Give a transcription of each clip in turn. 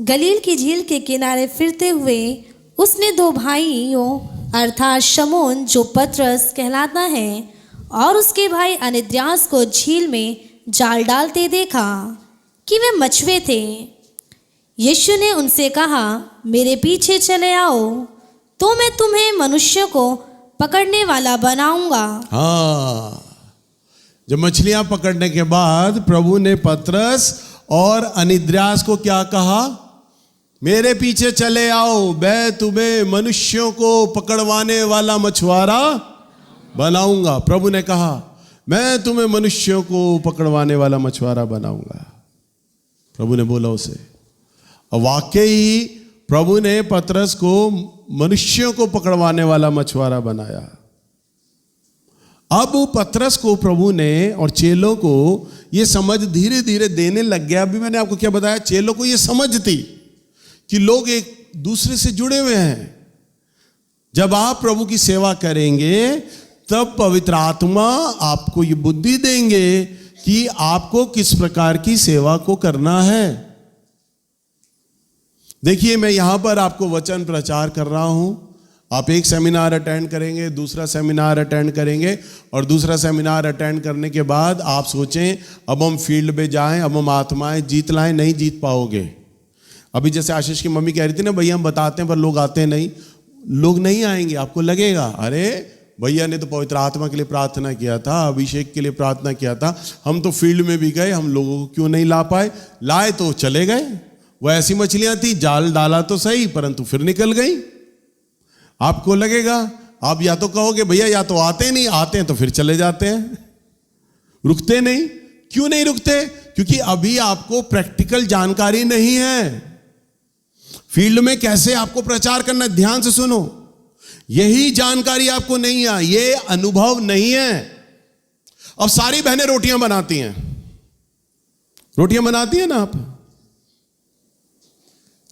गलील की झील के किनारे फिरते हुए उसने दो भाइयों अर्थात शमौन जो पतरस कहलाता है और उसके भाई अन्द्रियास को झील में जाल डालते देखा कि वे मछुए थे। यीशु ने उनसे कहा, मेरे पीछे चले आओ तो मैं तुम्हें मनुष्य को पकड़ने वाला बनाऊंगा। हाँ, जब मछलियां पकड़ने के बाद प्रभु ने पतरस और अन्द्रियास को क्या कहा? मेरे पीछे चले आओ, मैं तुम्हें मनुष्यों को पकड़वाने वाला मछुआरा बनाऊंगा। प्रभु ने कहा, मैं तुम्हें मनुष्यों को पकड़वाने वाला मछुआरा बनाऊंगा। प्रभु ने बोला उसे, और वाकई प्रभु ने पतरस को मनुष्यों को पकड़वाने वाला मछुआरा बनाया। अब पतरस को प्रभु ने और चेलों को यह समझ धीरे धीरे देने लग गया। अभी मैंने आपको क्या बताया, चेलों को यह समझ थी कि लोग एक दूसरे से जुड़े हुए हैं। जब आप प्रभु की सेवा करेंगे तब पवित्र आत्मा आपको ये बुद्धि देंगे कि आपको किस प्रकार की सेवा को करना है। देखिए, मैं यहां पर आपको वचन प्रचार कर रहा हूं। आप एक सेमिनार अटेंड करेंगे, दूसरा सेमिनार अटेंड करेंगे, और दूसरा सेमिनार अटेंड करने के बाद आप सोचें अब हम फील्ड में जाएं, अब हम आत्माएं जीत लाएं। नहीं जीत पाओगे। अभी जैसे आशीष की मम्मी कह रही थी ना, भैया हम बताते हैं पर लोग आते नहीं। लोग नहीं आएंगे। आपको लगेगा अरे भैया ने तो पवित्र आत्मा के लिए प्रार्थना किया था, अभिषेक के लिए प्रार्थना किया था, हम तो फील्ड में भी गए, हम लोगों को क्यों नहीं ला पाए? लाए तो चले गए। वो ऐसी मछलियां थी, जाल डाला तो सही परंतु फिर निकल गई। आपको लगेगा, आप या तो कहोगे भैया या तो आते नहीं, आते हैं तो फिर चले जाते हैं, रुकते नहीं। क्यों नहीं रुकते? क्योंकि अभी आपको प्रैक्टिकल जानकारी नहीं है। फील्ड में कैसे आपको प्रचार करना है, ध्यान से सुनो। यही जानकारी आपको नहीं है, ये अनुभव नहीं है। अब सारी बहनें रोटियां बनाती हैं, रोटियां बनाती हैं ना आप।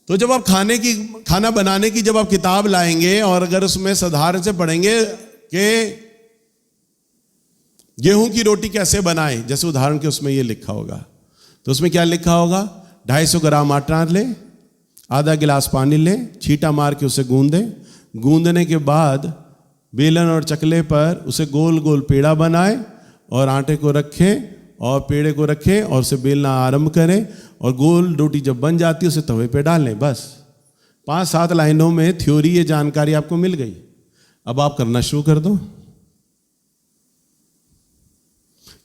तो जब आप खाना बनाने की जब आप किताब लाएंगे और अगर उसमें साधारण से पढ़ेंगे कि गेहूं की रोटी कैसे बनाएं, जैसे उदाहरण के उसमें ये लिखा होगा, तो उसमें क्या लिखा होगा? 250 ग्राम आटा ले, आधा गिलास पानी ले, छींटा मार के उसे गूंदे, गूंदने के बाद बेलन और चकले पर उसे गोल गोल पेड़ा बनाए और आटे को रखें और पेड़े को रखें और उसे बेलना आरंभ करें, और गोल रोटी जब बन जाती है उसे तवे पे डाल लें। बस 5-7 लाइनों में थ्योरी, ये जानकारी आपको मिल गई। अब आप करना शुरू कर दो।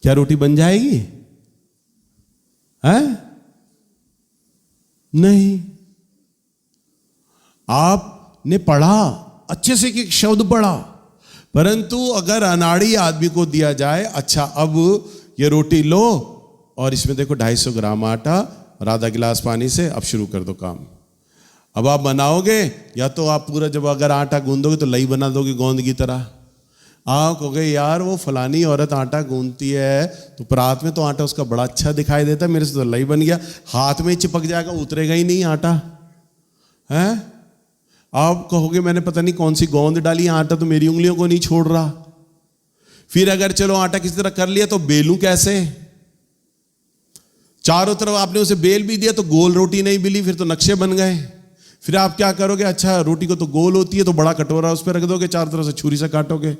क्या रोटी बन जाएगी? है? नहीं। आपने पढ़ा, अच्छे से एक शब्द पढ़ा, परंतु अगर अनाड़ी आदमी को दिया जाए, अच्छा अब ये रोटी लो और इसमें देखो 250 ग्राम आटा और आधा गिलास पानी से अब शुरू कर दो काम। अब आप बनाओगे, या तो आप पूरा जब अगर आटा गूंदोगे तो लई बना दोगे गोंद की तरह। आप कहोगे यार वो फलानी औरत आटा गूंदती है तो परात में तो आटा उसका बड़ा अच्छा दिखाई देता है, मेरे से तो लई बन गया, हाथ में चिपक जाएगा, उतरेगा ही नहीं आटा। है? आप कहोगे मैंने पता नहीं कौन सी गोंद डाली, आटा तो मेरी उंगलियों को नहीं छोड़ रहा। फिर अगर चलो आटा किसी तरह कर लिया तो बेलूं कैसे? चारों तरफ आपने उसे बेल भी दिया तो गोल रोटी नहीं मिली, फिर तो नक्शे बन गए। फिर आप क्या करोगे? अच्छा रोटी को तो गोल होती है तो बड़ा कटोरा उस पर रख दोगे, चारों तरफ से छुरी से काटोगे।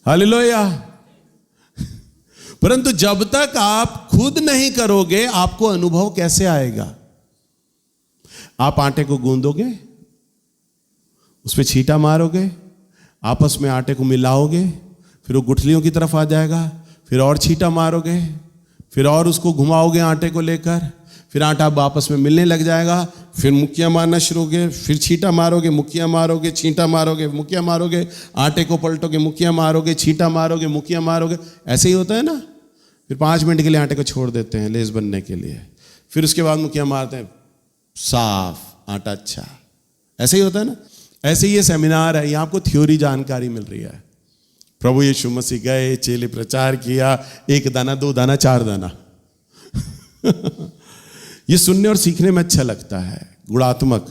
हालेलुया। परंतु जब तक आप खुद नहीं करोगे आपको अनुभव कैसे आएगा? आप आटे को गूंदोगे, उस पर छींटा मारोगे, आपस में आटे को मिलाओगे, फिर वो गुठलियों की तरफ आ जाएगा, फिर और छींटा मारोगे, फिर और उसको घुमाओगे आटे को लेकर, फिर आटा आपस में मिलने लग जाएगा, फिर मुक्कियां मारना शुरू होगे, फिर छींटा मारोगे, मुक्कियां मारोगे, छींटा मारोगे, मुक्कियां मारोगे, आटे को पलटोगे, मुक्कियां मारोगे, छींटा मारोगे, मुक्कियां मारोगे। ऐसे ही होता है ना। फिर 5 मिनट के लिए आटे को छोड़ देते हैं लेस बनने के लिए, फिर उसके बाद मुक्कियां मारते हैं, साफ आटा अच्छा। ऐसे ही होता है ना। ऐसे ही ये सेमिनार है, यहाँ आपको थ्योरी जानकारी मिल रही है। प्रभु यीशु मसीह गए, चेले प्रचार किया, 1 दाना 2 दाना 4 दाना ये सुनने और सीखने में अच्छा लगता है, गुणात्मक।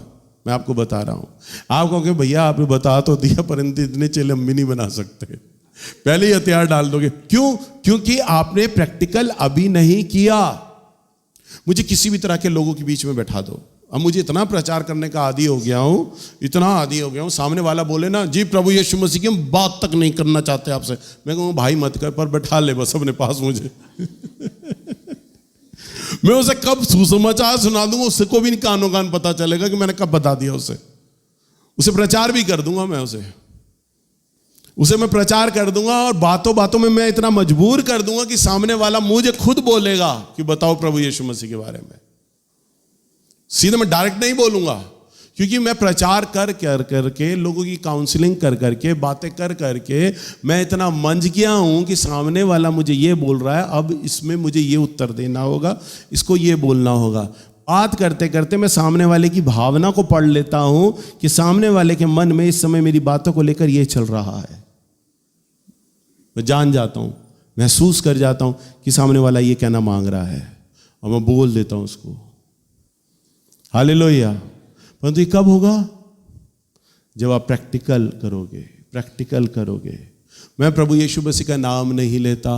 मैं आपको बता रहा हूं। आप कहोगे भैया आपने बता तो दिया परंतु इतने चेले हम भी नहीं बना सकते, पहले ही हथियार डाल दोगे। क्यों? क्योंकि आपने प्रैक्टिकल अभी नहीं किया। मुझे किसी भी तरह के लोगों के बीच में बैठा दो, अब मुझे इतना प्रचार करने का आदी हो गया हूँ, इतना आदी हो गया हूँ, सामने वाला बोले ना जी प्रभु यीशु मसीह की, हम बात तक नहीं करना चाहते आपसे, मैं कहूँ भाई मत कर, पर बैठा ले बस अपने पास मुझे मैं उसे कब सुसमाचार सुना दूंगा, उससे को भी नहीं कानों कान पता चलेगा कि मैंने कब बता दिया उसे प्रचार भी कर दूंगा मैं, उसे मैं प्रचार कर दूंगा, और बातों बातों में मैं इतना मजबूर कर दूंगा कि सामने वाला मुझे खुद बोलेगा कि बताओ प्रभु यीशु मसीह के बारे में। सीधे मैं डायरेक्ट नहीं बोलूंगा, क्योंकि मैं प्रचार कर करके लोगों की काउंसलिंग कर करके बातें कर करके मैं इतना मंझ गया हूं कि सामने वाला मुझे ये बोल रहा है, अब इसमें मुझे ये उत्तर देना होगा, इसको ये बोलना होगा। बात करते करते मैं सामने वाले की भावना को पढ़ लेता हूं कि सामने वाले के मन में इस समय मेरी बातों को लेकर ये चल रहा है। मैं जान जाता हूं, महसूस कर जाता हूं कि सामने वाला ये कहना मांग रहा है, और मैं बोल देता हूं उसको। हालेलुया। परंतु ये कब होगा? जब आप प्रैक्टिकल करोगे। मैं प्रभु यीशु मसीह का नाम नहीं लेता,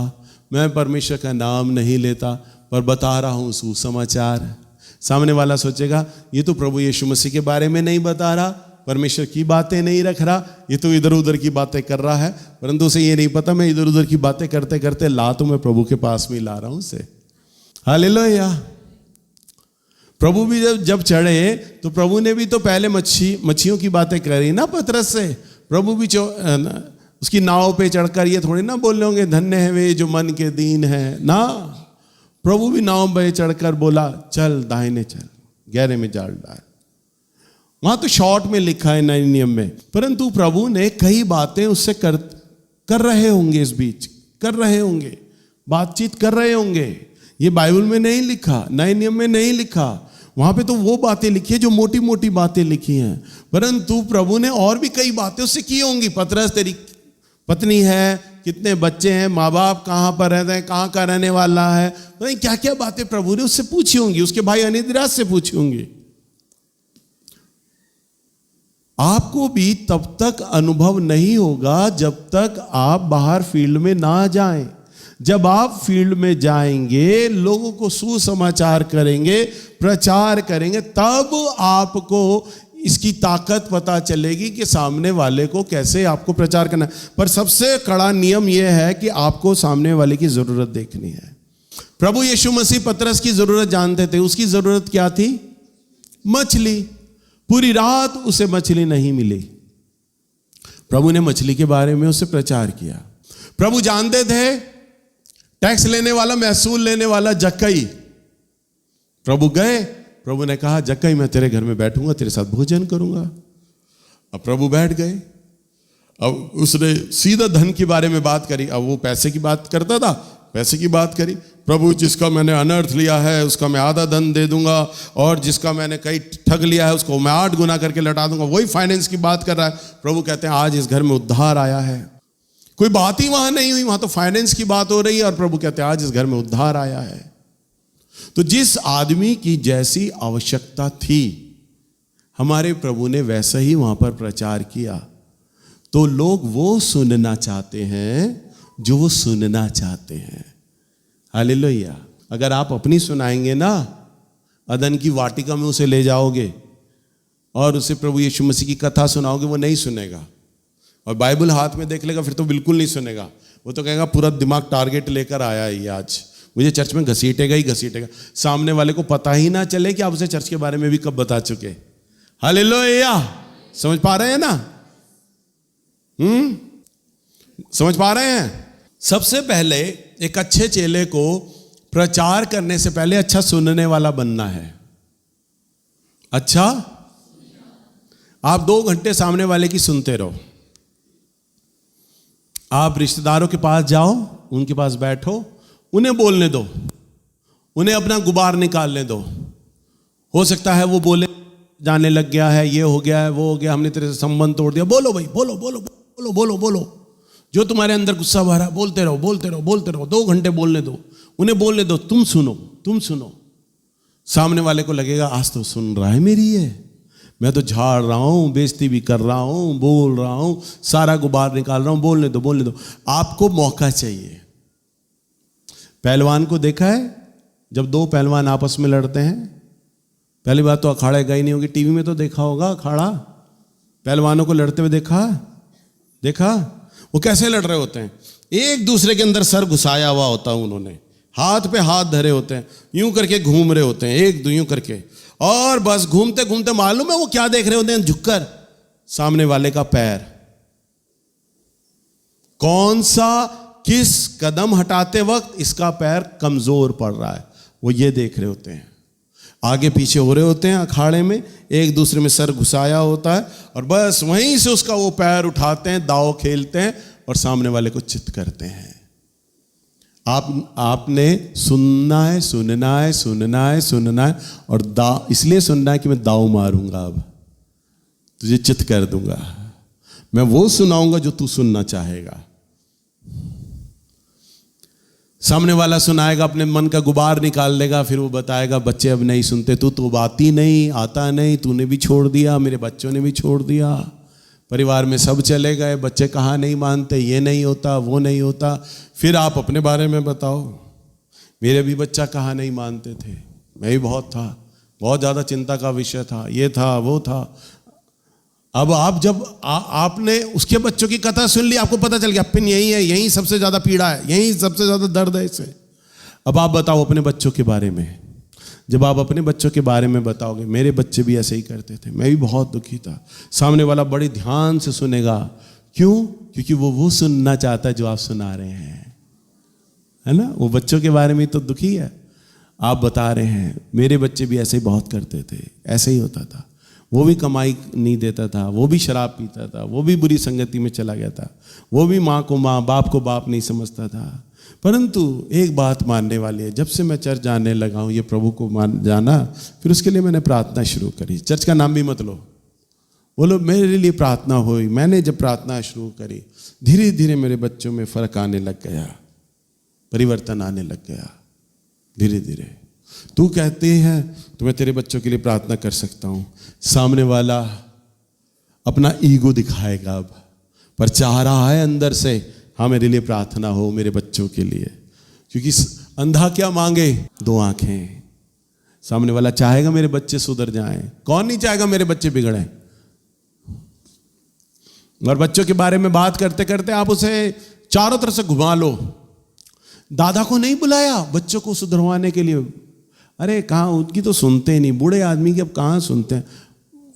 मैं परमेश्वर का नाम नहीं लेता, पर बता रहा हूं सुसमाचार। सामने वाला सोचेगा ये तो प्रभु यीशु मसीह के बारे में नहीं बता रहा, परमेश्वर की बातें नहीं रख रहा, ये तो इधर उधर की बातें कर रहा है। परंतु उसे ये नहीं पता मैं इधर उधर की बातें करते करते ला तो मैं प्रभु के पास में ला रहा हूं उसे। हालेलुया। प्रभु भी जब चढ़े तो प्रभु ने भी तो पहले मच्छियों की बातें करी ना पतरस से। प्रभु भी उसकी नाव पे चढ़कर ये थोड़ी ना बोल रहे होंगे धन्य है वे जो मन के दीन है ना। प्रभु भी नाव पे चढ़कर बोला चल दाहिने चल, गहरे में जाल डाल। वहां तो शॉर्ट में लिखा है नए नियम में, परंतु प्रभु ने कई बातें उससे कर रहे होंगे, इस बीच कर रहे होंगे, बातचीत कर रहे होंगे। ये बाइबल में नहीं लिखा, नए नियम में नहीं लिखा, वहां पे तो वो बातें लिखी है जो मोटी मोटी बातें लिखी हैं, परंतु प्रभु ने और भी कई बातें उससे की होंगी। पतरस तेरी पत्नी है, कितने बच्चे हैं, माँ बाप कहाँ पर रहते हैं, कहाँ का रहने वाला है, तो क्या क्या बातें प्रभु ने उससे पूछी होंगी, उसके भाई अनिद्रास से पूछी होंगी। आपको भी तब तक अनुभव नहीं होगा जब तक आप बाहर फील्ड में ना जाएं। जब आप फील्ड में जाएंगे, लोगों को सुसमाचार करेंगे, प्रचार करेंगे, तब आपको इसकी ताकत पता चलेगी कि सामने वाले को कैसे आपको प्रचार करना है। पर सबसे कड़ा नियम यह है कि आपको सामने वाले की जरूरत देखनी है। प्रभु यीशु मसीह पतरस की जरूरत जानते थे। उसकी जरूरत क्या थी? मछली। पूरी रात उसे मछली नहीं मिली। प्रभु ने मछली के बारे में उसे प्रचार किया। प्रभु जानते थे टैक्स लेने वाला, महसूल लेने वाला जक्कई। प्रभु गए, प्रभु ने कहा जक्कई मैं तेरे घर में बैठूंगा, तेरे साथ भोजन करूंगा। अब प्रभु बैठ गए। अब उसने सीधा धन के बारे में बात करी। अब वो पैसे की बात करता था, पैसे की बात करी। प्रभु जिसका मैंने अनर्थ लिया है उसका मैं आधा धन दे दूंगा, और जिसका मैंने कई ठग लिया है उसको मैं 8 गुना करके लौटा दूंगा। वही फाइनेंस की बात कर रहा है। प्रभु कहते हैं आज इस घर में उद्धार आया है। कोई बात ही वहां नहीं हुई, वहां तो फाइनेंस की बात हो रही है, और प्रभु कहते हैं आज इस घर में उद्धार आया है। तो जिस आदमी की जैसी आवश्यकता थी, हमारे प्रभु ने वैसा ही वहां पर प्रचार किया। तो लोग वो सुनना चाहते हैं जो वो सुनना चाहते हैं। हालेलुया। अगर आप अपनी सुनाएंगे ना, अदन की वाटिका में उसे ले जाओगे और उसे प्रभु यीशु मसीह की कथा सुनाओगे, वो नहीं सुनेगा। और बाइबल हाथ में देख लेगा फिर तो बिल्कुल नहीं सुनेगा। वो तो कहेगा पूरा दिमाग टारगेट लेकर आया है ये, आज मुझे चर्च में घसीटेगा ही घसीटेगा। सामने वाले को पता ही ना चले कि आप उसे चर्च के बारे में भी कब बता चुके। हालेलुया। समझ पा रहे हैं ना? समझ पा रहे हैं? सबसे पहले एक अच्छे चेले को प्रचार करने से पहले अच्छा सुनने वाला बनना है। अच्छा, आप 2 घंटे सामने वाले की सुनते रहो। आप रिश्तेदारों के पास जाओ, उनके पास बैठो, उन्हें बोलने दो, उन्हें अपना गुबार निकालने दो। हो सकता है वो बोले जाने लग गया है, ये हो गया है, वो हो गया, हमने तेरे से संबंध तोड़ दिया। बोलो भाई, बोलो बोलो बोलो बोलो बोलो, जो तुम्हारे अंदर गुस्सा भरा, बोलते रहो बोलते रहो बोलते रहो। 2 घंटे बोलने दो, उन्हें बोलने दो। तुम सुनो, तुम सुनो। सामने वाले को लगेगा आज तो सुन रहा है मेरी है, मैं तो झाड़ रहा हूं, बेइज्जती भी कर रहा हूं, बोल रहा हूं, सारा गुबार निकाल रहा हूं। बोलने दो बोलने दो। आपको मौका चाहिए। पहलवान को देखा है जब 2 पहलवान आपस में लड़ते हैं, पहली बात तो अखाड़ा गई नहीं होगी, टीवी में तो देखा होगा अखाड़ा, पहलवानों को लड़ते हुए देखा वो कैसे लड़ रहे होते हैं, एक दूसरे के अंदर सर घुसाया हुआ होता है, उन्होंने हाथ पे हाथ धरे होते हैं, यूं करके घूम रहे होते हैं, एक दो यूं करके, और बस घूमते घूमते मालूम है वो क्या देख रहे होते हैं, झुककर सामने वाले का पैर, कौन सा किस कदम हटाते वक्त इसका पैर कमजोर पड़ रहा है, वो ये देख रहे होते हैं। आगे पीछे हो रहे होते हैं अखाड़े में, एक दूसरे में सर घुसाया होता है, और बस वहीं से उसका वो पैर उठाते हैं, दांव खेलते हैं और सामने वाले को चित करते हैं। आपने सुनना है और इसलिए सुनना है कि मैं दाव मारूंगा, अब तुझे चित कर दूंगा, मैं वो सुनाऊंगा जो तू सुनना चाहेगा। सामने वाला सुनाएगा, अपने मन का गुबार निकाल लेगा, फिर वो बताएगा बच्चे अब नहीं सुनते, तू तो बाती नहीं, आता नहीं, तूने भी छोड़ दिया, मेरे बच्चों ने भी छोड़ दिया, परिवार में सब चले गए, बच्चे कहाँ नहीं मानते, ये नहीं होता, वो नहीं होता। फिर आप अपने बारे में बताओ, मेरे भी बच्चा कहाँ नहीं मानते थे, मैं भी बहुत था, बहुत ज़्यादा चिंता का विषय था, ये था वो था। अब आप जब आपने उसके बच्चों की कथा सुन ली, आपको पता चल गया पिन यही है, यही सबसे ज़्यादा पीड़ा है, यही सबसे ज़्यादा दर्द है इसे। अब आप बताओ अपने बच्चों के बारे में, जब आप अपने बच्चों के बारे में बताओगे, मेरे बच्चे भी ऐसे ही करते थे, मैं भी बहुत दुखी था, सामने वाला बड़े ध्यान से सुनेगा। क्यों? क्योंकि वो सुनना चाहता है जो आप सुना रहे हैं, है ना। वो बच्चों के बारे में तो दुखी है, आप बता रहे हैं मेरे बच्चे भी ऐसे ही बहुत करते थे, ऐसे ही होता था, वो भी कमाई नहीं देता था, वो भी शराब पीता था, वो भी बुरी संगति में चला गया था, वो भी माँ को माँ, बाप को बाप नहीं समझता था। परंतु एक बात मानने वाली है, जब से मैं चर्च जाने लगा हूँ, ये प्रभु को जाना, फिर उसके लिए मैंने प्रार्थना शुरू करी। चर्च का नाम भी मत लो, बोलो मेरे लिए प्रार्थना हुई। मैंने जब प्रार्थना शुरू करी, धीरे धीरे मेरे बच्चों में फर्क आने लग गया, परिवर्तन आने लग गया धीरे धीरे। तू कहती है तो मैं तेरे बच्चों के लिए प्रार्थना कर सकता हूँ, सामने वाला अपना ईगो दिखाएगा अब, पर चाह रहा है अंदर से, हाँ मेरे लिए प्रार्थना हो, मेरे बच्चों के लिए। क्योंकि अंधा क्या मांगे? 2 आंखें। सामने वाला चाहेगा मेरे बच्चे सुधर जाएं, कौन नहीं चाहेगा मेरे बच्चे बिगड़ें। और बच्चों के बारे में बात करते करते आप उसे चारों तरफ से घुमा लो। दादा को नहीं बुलाया बच्चों को सुधरवाने के लिए, अरे कहाँ, उनकी तो सुनते नहीं, बूढ़े आदमी की अब कहाँ सुनते हैं।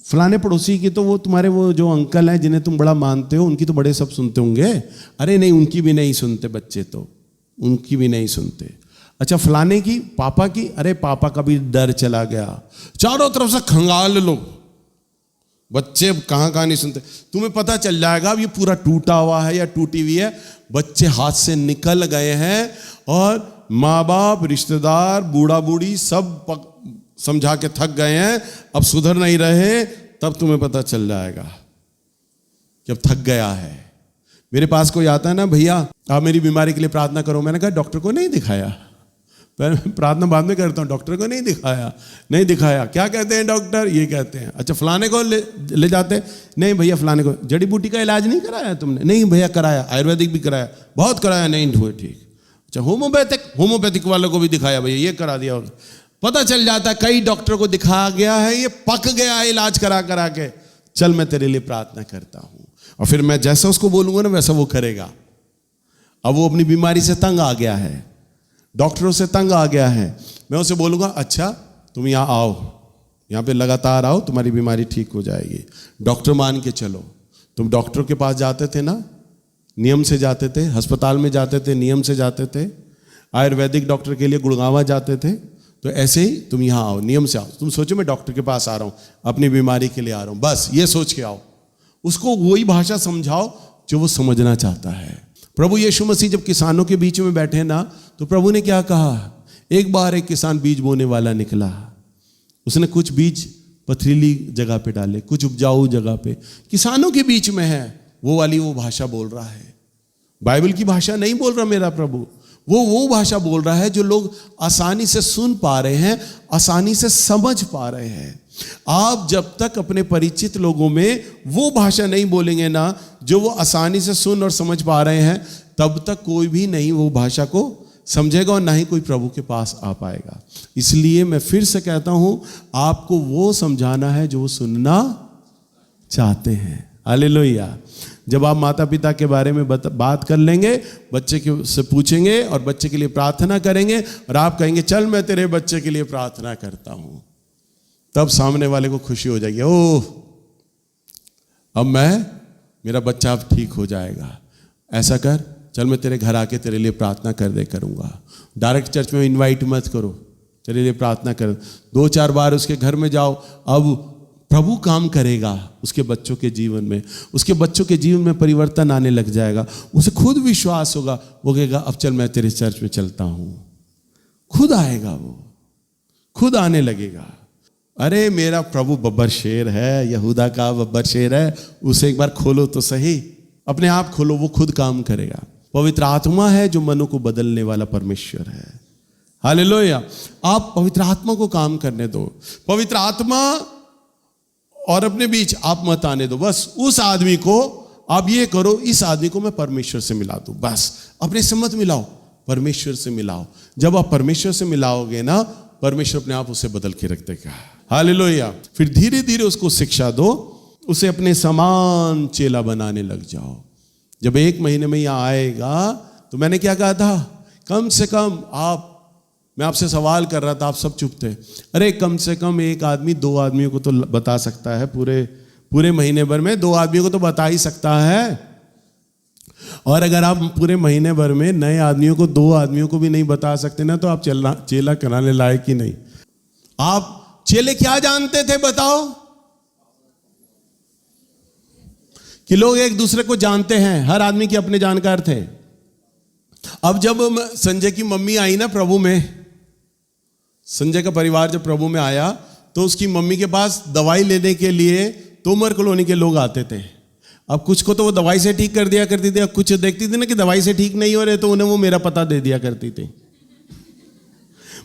फलाने पड़ोसी की तो वो तुम्हारे वो जो अंकल हैं जिन्हें तुम बड़ा मानते हो, उनकी तो बड़े सब सुनते होंगे। अरे नहीं, उनकी भी नहीं सुनते बच्चे, तो उनकी भी नहीं सुनते। अच्छा फलाने की, पापा की, अरे पापा का भी डर चला गया। चारों तरफ से खंगाल लो, बच्चे कहाँ कहाँ नहीं सुनते। तुम्हें पता चल जाएगा अब ये पूरा टूटा हुआ है या टूटी हुई है। बच्चे हाथ से निकल गए हैं और माँ बाप, रिश्तेदार, बूढ़ा बूढ़ी सब समझा के थक गए हैं, अब सुधर नहीं रहे। तब तुम्हें पता चल जाएगा कि अब थक गया है। मेरे पास कोई आता है ना, भैया आप मेरी बीमारी के लिए प्रार्थना करो। मैंने कहा डॉक्टर को नहीं दिखाया, प्रार्थना बाद में करता हूँ, डॉक्टर को नहीं दिखाया। क्या कहते हैं डॉक्टर? ये कहते हैं। अच्छा फलाने को ले जाते, नहीं भैया फलाने को, जड़ी बूटी का इलाज नहीं कराया तुमने? नहीं भैया कराया, आयुर्वेदिक भी कराया, बहुत कराया, नहीं हुए ठीक। अच्छा होम्योपैथिक वालों को भी दिखाया, भैया ये करा दिया। पता चल जाता है कई डॉक्टर को दिखाया गया है, ये पक गया है इलाज करा करा के। चल मैं तेरे लिए प्रार्थना करता हूँ, और फिर मैं जैसा उसको बोलूंगा ना वैसा वो करेगा। अब वो अपनी बीमारी से तंग आ गया है, डॉक्टरों से तंग आ गया है। मैं उसे बोलूंगा अच्छा तुम यहाँ आओ, यहाँ पे लगातार आओ, तुम्हारी बीमारी ठीक हो जाएगी। डॉक्टर मान के चलो। तुम डॉक्टर के पास जाते थे ना, नियम से जाते थे, अस्पताल में जाते थे, नियम से जाते थे, आयुर्वेदिक डॉक्टर के लिए गुड़गांवा जाते थे, तो ऐसे ही तुम यहाँ आओ, नियम से आओ। तुम सोचो मैं डॉक्टर के पास आ रहा हूँ, अपनी बीमारी के लिए आ रहा हूँ, बस ये सोच के आओ। उसको वही भाषा समझाओ जो वो समझना चाहता है। प्रभु यीशु मसीह जब किसानों के बीच में बैठे ना, तो प्रभु ने क्या कहा? एक बार एक किसान बीज बोने वाला निकला, उसने कुछ बीज पथरीली जगह पे डाले, कुछ उपजाऊ जगह पे। किसानों के बीच में है, वो भाषा बोल रहा है। बाइबल की भाषा नहीं बोल रहा मेरा प्रभु, वो भाषा बोल रहा है जो लोग आसानी से सुन पा रहे हैं, आसानी से समझ पा रहे हैं। आप जब तक अपने परिचित लोगों में वो भाषा नहीं बोलेंगे ना जो वो आसानी से सुन और समझ पा रहे हैं, तब तक कोई भी नहीं वो भाषा को समझेगा और ना ही कोई प्रभु के पास आ पाएगा। इसलिए मैं फिर से कहता हूं, आपको वो समझाना है जो वो सुनना चाहते हैं। हालेलुया। जब आप माता पिता के बारे में बात कर लेंगे, बच्चे के से पूछेंगे और बच्चे के लिए प्रार्थना करेंगे और आप कहेंगे चल मैं तेरे बच्चे के लिए प्रार्थना करता हूं, तब सामने वाले को खुशी हो जाएगी, ओह अब मेरा बच्चा अब ठीक हो जाएगा। ऐसा कर, चल मैं तेरे घर आके तेरे लिए प्रार्थना करूंगा। डायरेक्ट चर्च में इनवाइट मत करो, तेरे लिए प्रार्थना कर, 2-4 बार उसके घर में जाओ। अब प्रभु काम करेगा उसके बच्चों के जीवन में, उसके बच्चों के जीवन में परिवर्तन आने लग जाएगा। उसे खुद विश्वास होगा, वो कहेगा अब चल मैं तेरे चर्च में चलता हूं। खुद आएगा, वो खुद आने लगेगा। अरे मेरा प्रभु बब्बर शेर है, यहूदा का बब्बर शेर है, उसे एक बार खोलो तो सही, अपने आप खोलो, वो खुद काम करेगा। पवित्र आत्मा है जो मनो को बदलने वाला परमेश्वर है। हालेलुया। आप पवित्र आत्मा को काम करने दो। पवित्र आत्मा और अपने बीच आप मत आने दो। बस उस आदमी को आप ये करो, इस आदमी को मैं परमेश्वर से मिला दूं, बस अपने से मत मिलाओ, परमेश्वर से मिलाओ। जब आप परमेश्वर से मिलाओगे ना, परमेश्वर अपने आप उसे बदल के रख देगा। हालेलुया। फिर धीरे धीरे उसको शिक्षा दो, उसे अपने समान चेला बनाने लग जाओ। जब 1 महीने में यहां आएगा तो मैंने क्या कहा था, कम से कम मैं आपसे सवाल कर रहा था, आप सब चुप थे। अरे कम से कम एक आदमी 2 आदमियों को तो बता सकता है, पूरे महीने भर में 2 आदमियों को तो बता ही सकता है। और अगर आप पूरे महीने भर में नए आदमियों को 2 आदमियों को भी नहीं बता सकते ना, तो आप चेला कराने लायक ही नहीं। आप चेले क्या जानते थे बताओ? कि लोग एक दूसरे को जानते हैं, हर आदमी के अपने जानकार थे। अब जब संजय की मम्मी आई ना प्रभु में, संजय का परिवार जब प्रभु में आया तो उसकी मम्मी के पास दवाई लेने के लिए तोमर कॉलोनी के लोग आते थे। अब कुछ को तो वो दवाई से ठीक कर दिया करती थी, अब कुछ देखती थी ना कि दवाई से ठीक नहीं हो रहे, तो उन्हें वो मेरा पता दे दिया करती थी।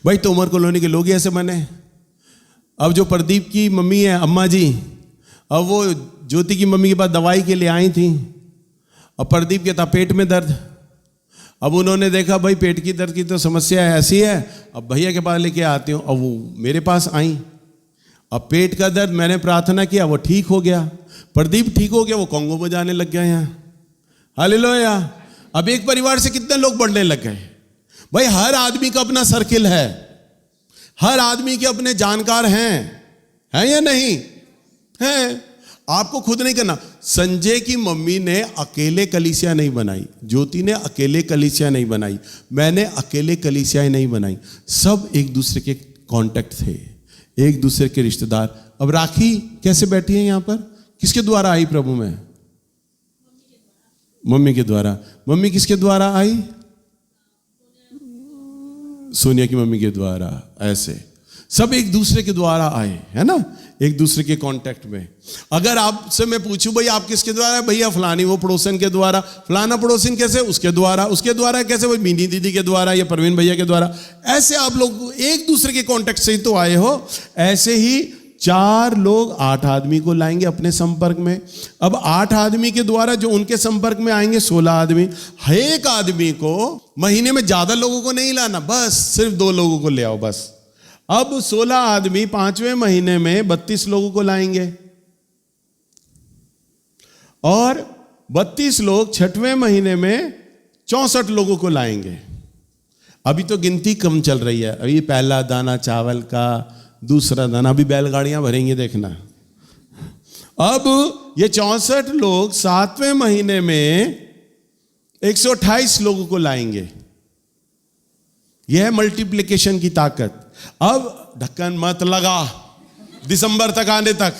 भाई तोमर कॉलोनी के लोग ही ऐसे बने। अब जो प्रदीप की मम्मी है, अम्मा जी, अब वो ज्योति की मम्मी के पास दवाई के लिए आई थी। अब प्रदीप के था पेट में दर्द। अब उन्होंने देखा भाई पेट की दर्द की तो समस्या ऐसी है, अब भैया के पास लेके आती हूँ। अब वो मेरे पास आई, अब पेट का दर्द मैंने प्रार्थना किया, वो ठीक हो गया। प्रदीप ठीक हो गया, वो कॉन्गो बजाने लग गया यहाँ। हालेलुया। अब एक परिवार से कितने लोग बढ़ने लग गए। भाई हर आदमी का अपना सर्किल है, हर आदमी के अपने जानकार हैं या नहीं हैं? आपको खुद नहीं करना। संजय की मम्मी ने अकेले कलीसिया नहीं बनाई, ज्योति ने अकेले कलीसिया नहीं बनाई, मैंने अकेले कलीसियाएं नहीं बनाई। सब एक दूसरे के कांटेक्ट थे, एक दूसरे के रिश्तेदार। अब राखी कैसे बैठी है यहां पर? किसके द्वारा आई प्रभु में? मम्मी के द्वारा। मम्मी किसके द्वारा आई? सोनिया की मम्मी के द्वारा। ऐसे सब एक दूसरे के द्वारा आए, है ना, एक दूसरे के कांटेक्ट में। अगर आपसे मैं पूछूं भाई आप किसके द्वारा? भैया फलानी वो पड़ोसन के द्वारा। फलाना पड़ोसन कैसे? उसके द्वारा। उसके द्वारा कैसे? भाई मीनी दीदी के द्वारा या परवीन भैया के द्वारा। ऐसे आप लोग एक दूसरे के कांटेक्ट से ही तो आए हो। ऐसे ही 4 लोग 8 आदमी को लाएंगे अपने संपर्क में। अब 8 आदमी के द्वारा जो उनके संपर्क में आएंगे 16 आदमी। एक आदमी को महीने में ज्यादा लोगों को नहीं लाना, बस सिर्फ 2 लोगों को ले आओ बस। अब 16 आदमी 5वें महीने में 32 लोगों को लाएंगे और 32 लोग 6वें महीने में 64 लोगों को लाएंगे। अभी तो गिनती कम चल रही है, अभी पहला दाना चावल का, दूसरा दाना, अभी बैलगाड़ियां भरेंगे देखना। अब ये 64 लोग 7वें महीने में 128 लोगों को लाएंगे। यह है मल्टीप्लिकेशन की ताकत। अब ढक्कन मत लगा दिसंबर तक आने तक।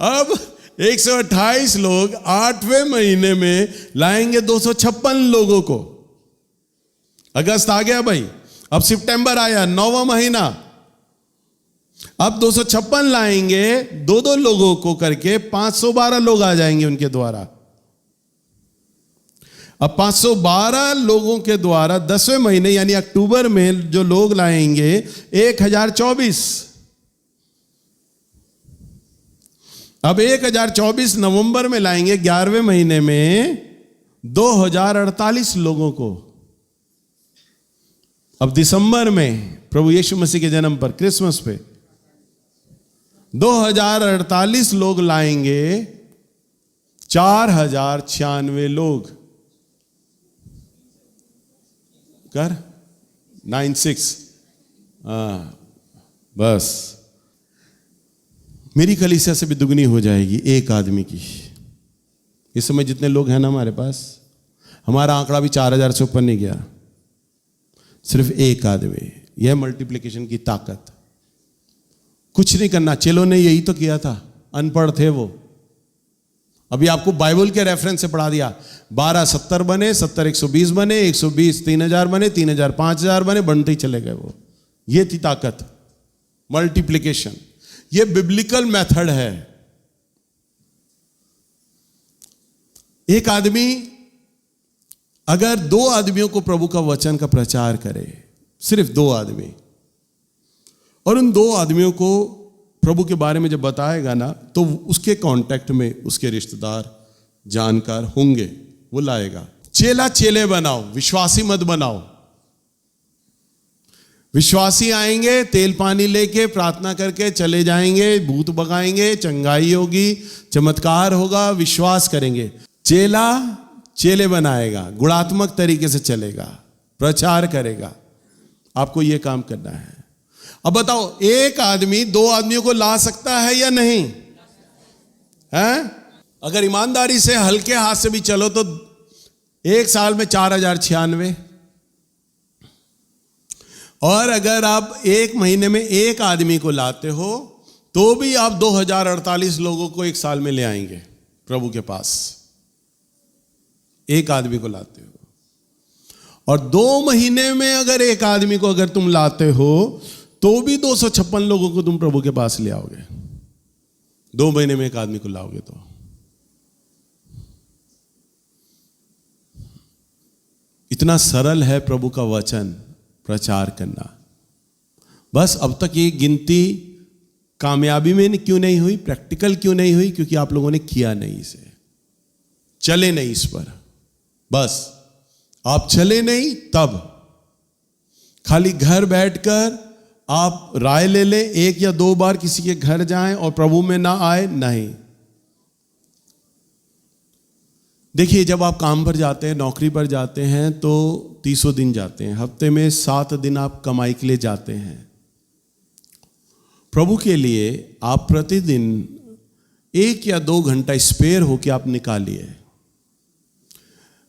अब 128 लोग 8वें महीने में लाएंगे 256 लोगों को। अगस्त आ गया भाई, अब सितंबर आया, 9वां महीना। अब 256 लाएंगे 2-2 लोगों को करके, 512 लोग आ जाएंगे उनके द्वारा। अब 512 लोगों के द्वारा 10वें महीने यानी अक्टूबर में जो लोग लाएंगे 1024। अब 1024 नवंबर में लाएंगे 11वें महीने में 2048 लोगों को अब दिसंबर में प्रभु यीशु मसीह के जन्म पर, क्रिसमस पे 2048 लोग लाएंगे, 4096 लोग कर 96। बस मेरी कलीसिया से भी दुगनी हो जाएगी एक आदमी की। इस समय जितने लोग हैं ना हमारे पास, हमारा आंकड़ा भी 4000 से ऊपर नहीं गया, सिर्फ एक आदमी। यह मल्टीप्लिकेशन की ताकत। कुछ नहीं करना, चेलों ने यही तो किया था, अनपढ़ थे वो। अभी आपको बाइबल के रेफरेंस से पढ़ा दिया, 12 70 बने, 70 120 बने, 120 3000 बने, 3000 5000 बने, बढ़ते ही चले गए वो। ये थी ताकत, मल्टीप्लिकेशन। ये बिब्लिकल मेथड है। एक आदमी अगर 2 आदमियों को प्रभु का वचन का प्रचार करे, सिर्फ 2 आदमी, और उन 2 आदमियों को प्रभु के बारे में जब बताएगा ना, तो उसके कांटेक्ट में उसके रिश्तेदार जानकार होंगे, वो लाएगा। चेला चेले बनाओ, विश्वासी मत बनाओ। विश्वासी आएंगे तेल पानी लेके, प्रार्थना करके चले जाएंगे, भूत भगाएंगे, चंगाई होगी, चमत्कार होगा, विश्वास करेंगे। चेला चेले बनाएगा, गुणात्मक तरीके से चलेगा, प्रचार करेगा। आपको यह काम करना है। अब बताओ, एक आदमी 2 आदमियों को ला सकता है या नहीं? है? अगर ईमानदारी से हल्के हाथ से भी चलो तो एक साल में 4096, और अगर आप एक महीने में एक आदमी को लाते हो तो भी आप 2048 लोगों को एक साल में ले आएंगे प्रभु के पास। एक आदमी को लाते हो, और 2 महीने में अगर एक आदमी को अगर तुम लाते हो तो भी 256 लोगों को तुम प्रभु के पास ले आओगे। 2 महीने में एक आदमी को लाओगे तो। इतना सरल है प्रभु का वचन प्रचार करना। बस अब तक ये गिनती कामयाबी में क्यों नहीं हुई, प्रैक्टिकल क्यों नहीं हुई? क्योंकि आप लोगों ने किया नहीं इसे, चले नहीं इस पर। बस आप चले नहीं, तब खाली घर बैठकर आप राय ले लें, 1 या 2 बार किसी के घर जाएं और प्रभु में ना आए, नहीं। देखिए, जब आप काम पर जाते हैं, नौकरी पर जाते हैं तो 300 दिन जाते हैं, हफ्ते में 7 दिन आप कमाई के लिए जाते हैं। प्रभु के लिए आप प्रतिदिन 1 या 2 घंटा स्पेयर होकर आप निकालिए।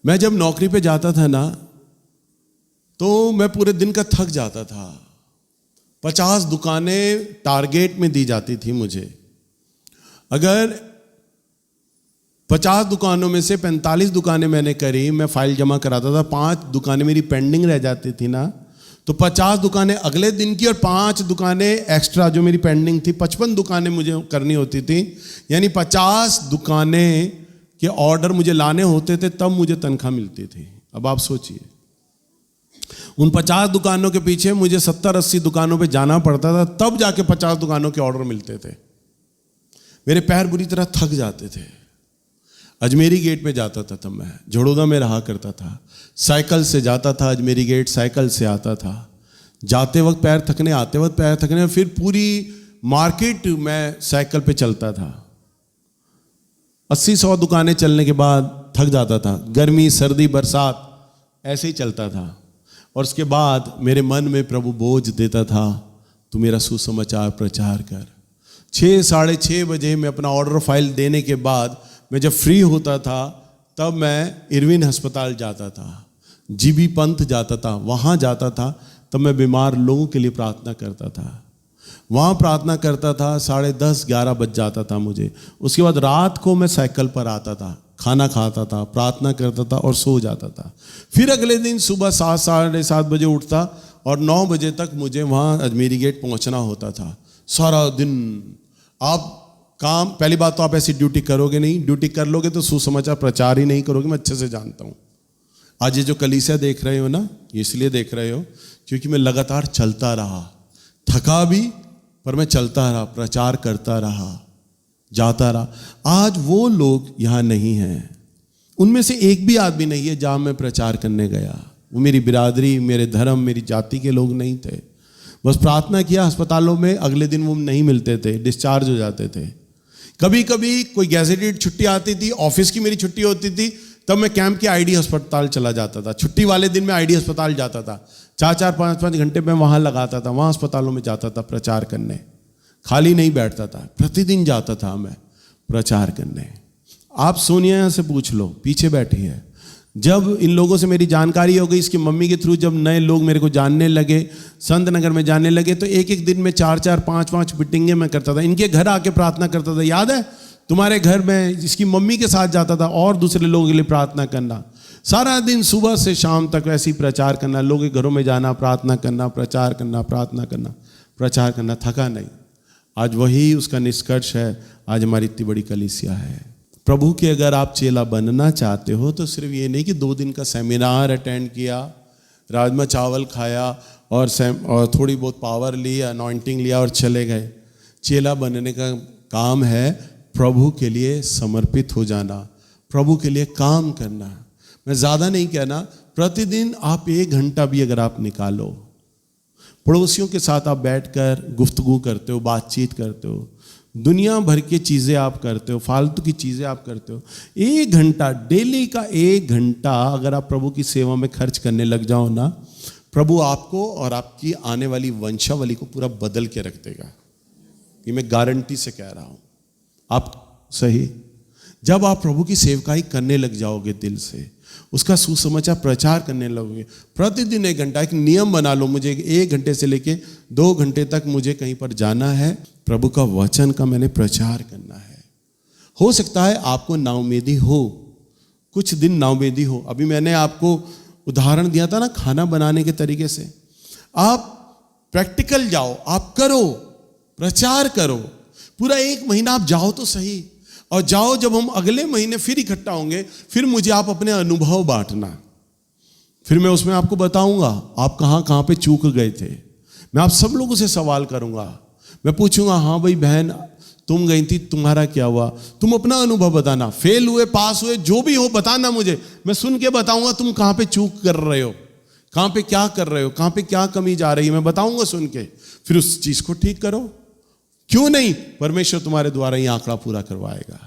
मैं जब नौकरी पे जाता था ना, तो मैं पूरे दिन का थक जाता था। 50 दुकानें टारगेट में दी जाती थी मुझे। अगर 50 दुकानों में से 45 दुकानें मैंने करी, मैं फाइल जमा कराता था, 5 दुकानें मेरी पेंडिंग रह जाती थी ना, तो 50 दुकानें अगले दिन की और 5 दुकानें एक्स्ट्रा जो मेरी पेंडिंग थी, 55 दुकानें मुझे करनी होती थी। यानी 50 दुकानें के ऑर्डर मुझे लाने होते थे, तब मुझे तनख्वाह मिलती थी। अब आप सोचिए, उन 50 दुकानों के पीछे मुझे 70-80 दुकानों पे जाना पड़ता था, तब जाके 50 दुकानों के ऑर्डर मिलते थे। मेरे पैर बुरी तरह थक जाते थे। अजमेरी गेट पे जाता था, तब मैं झड़ोदा में रहा करता था, साइकिल से जाता था अजमेरी गेट, साइकिल से आता था। जाते वक्त पैर थकने, आते वक्त पैर थकने, फिर पूरी मार्केट मैं साइकिल पे चलता था। 80-100 दुकानें चलने के बाद थक जाता था। गर्मी, सर्दी, बरसात ऐसे ही चलता था। और उसके बाद मेरे मन में प्रभु बोझ देता था, तू मेरा सुसमाचार प्रचार कर। 6 साढ़े 6 बजे मैं अपना ऑर्डर फाइल देने के बाद मैं जब फ्री होता था, तब मैं इरविन अस्पताल जाता था, जीबी पंथ जाता था, वहाँ जाता था। तब मैं बीमार लोगों के लिए प्रार्थना करता था। वहाँ प्रार्थना करता था, 10:30-11 बज जाता था मुझे। उसके बाद रात को मैं साइकिल पर आता था, खाना खाता था, प्रार्थना करता था और सो जाता था। फिर अगले दिन सुबह 7 साढ़े 7 बजे उठता और 9 बजे तक मुझे वहाँ अजमेरी गेट पहुँचना होता था। सारा दिन आप काम, पहली बात तो आप ऐसी ड्यूटी करोगे नहीं। ड्यूटी कर लोगे तो सुसमाचार प्रचार ही नहीं करोगे, मैं अच्छे से जानता हूँ। आज ये जो कलीसिया देख रहे हो ना, इसलिए देख रहे हो क्योंकि मैं लगातार चलता रहा, थका भी, पर मैं चलता रहा, प्रचार करता रहा, जाता रहा। आज वो लोग यहाँ नहीं हैं। उनमें से एक भी आदमी नहीं है जहां मैं प्रचार करने गया। वो मेरी बिरादरी, मेरे धर्म, मेरी जाति के लोग नहीं थे। बस प्रार्थना किया, अस्पतालों में अगले दिन वो नहीं मिलते थे, डिस्चार्ज हो जाते थे। कभी कभी कोई गैजेटेड छुट्टी आती थी, ऑफिस की मेरी छुट्टी होती थी, तब मैं कैंप के आईडी अस्पताल चला जाता था। छुट्टी वाले दिन मैं आईडी अस्पताल जाता था, 4-4, 5-5 घंटे मैं वहाँ लगाता था, वहाँ अस्पतालों में जाता था प्रचार करने। खाली नहीं बैठता था, प्रतिदिन जाता था मैं प्रचार करने। आप सोनिया से पूछ लो, पीछे बैठी है। जब इन लोगों से मेरी जानकारी हो गई, इसकी मम्मी के थ्रू जब नए लोग मेरे को जानने लगे, संत नगर में जानने लगे, तो एक एक दिन में 4-4, 5-5 मीटिंगें मैं करता था। इनके घर आके प्रार्थना करता था। याद है तुम्हारे घर में इसकी मम्मी के साथ जाता था और दूसरे लोगों के लिए प्रार्थना करना। सारा दिन सुबह से शाम तक ऐसे ही प्रचार करना, लोगों के घरों में जाना, प्रार्थना करना, प्रचार करना, प्रार्थना करना, प्रचार करना, थका नहीं। आज वही उसका निष्कर्ष है, आज हमारी इतनी बड़ी कलीसिया है। प्रभु के अगर आप चेला बनना चाहते हो तो सिर्फ ये नहीं कि 2 दिन का सेमिनार अटेंड किया, राजमा चावल खाया और थोड़ी बहुत पावर ली, अनॉइंटिंग लिया और चले गए। चेला बनने का काम है प्रभु के लिए समर्पित हो जाना, प्रभु के लिए काम करना। मैं ज़्यादा नहीं कहना, प्रतिदिन आप 1 घंटा भी अगर आप निकालो, पड़ोसियों के साथ आप बैठकर गुफ्तगू करते हो, बातचीत करते हो, दुनिया भर की चीज़ें आप करते हो, फालतू की चीज़ें आप करते हो, 1 घंटा, डेली का 1 घंटा अगर आप प्रभु की सेवा में खर्च करने लग जाओ ना, प्रभु आपको और आपकी आने वाली वंशावली को पूरा बदल के रख देगा। ये मैं गारंटी से कह रहा हूँ। आप सही, जब आप प्रभु की सेवकाई करने लग जाओगे, दिल से उसका सुसमाचार प्रचार करने लगोगे, प्रतिदिन 1 घंटा, एक नियम बना लो, मुझे 1 घंटे से लेके 2 घंटे तक मुझे कहीं पर जाना है, प्रभु का वचन का मैंने प्रचार करना है। हो सकता है आपको नाउमेदी हो, कुछ दिन नाउमेदी हो। अभी मैंने आपको उदाहरण दिया था ना खाना बनाने के तरीके से। आप प्रैक्टिकल जाओ, आप करो, प्रचार करो, पूरा 1 महीना आप जाओ तो सही। और जाओ, जब हम अगले महीने फिर इकट्ठा होंगे, फिर मुझे आप अपने अनुभव बांटना, फिर मैं उसमें आपको बताऊंगा आप कहाँ कहाँ पे चूक गए थे। मैं आप सब लोगों से सवाल करूंगा, मैं पूछूंगा, हाँ भाई बहन तुम गई थी, तुम्हारा क्या हुआ, तुम अपना अनुभव बताना, फेल हुए, पास हुए, जो भी हो बताना मुझे, मैं सुन के बताऊंगा तुम कहाँ पे चूक कर रहे हो, कहाँ पे क्या कर रहे हो, कहाँ पे क्या कमी जा रही है, मैं बताऊंगा सुन के, फिर उस चीज को ठीक करो। क्यों नहीं, परमेश्वर तुम्हारे द्वारा ही आंकड़ा पूरा करवाएगा।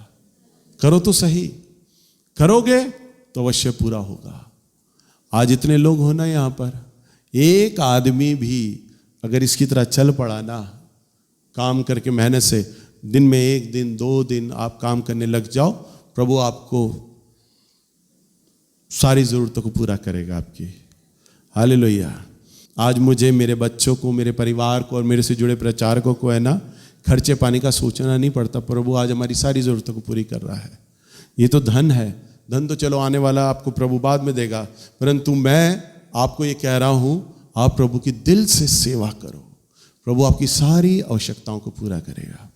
करो तो सही, करोगे तो अवश्य पूरा होगा। आज इतने लोग हो ना यहाँ पर, एक आदमी भी अगर इसकी तरह चल पड़ा ना, काम करके मेहनत से, दिन में 1 दिन 2 दिन आप काम करने लग जाओ, प्रभु आपको सारी जरूरतों को पूरा करेगा आपकी। हालेलुया। आज मुझे, मेरे बच्चों को, मेरे परिवार को और मेरे से जुड़े प्रचारकों को है ना, खर्चे पानी का सोचना नहीं पड़ता। प्रभु आज हमारी सारी ज़रूरतों को पूरी कर रहा है। ये तो धन है, धन तो चलो आने वाला आपको प्रभु बाद में देगा, परंतु मैं आपको ये कह रहा हूँ, आप प्रभु की दिल से सेवा करो, प्रभु आपकी सारी आवश्यकताओं को पूरा करेगा।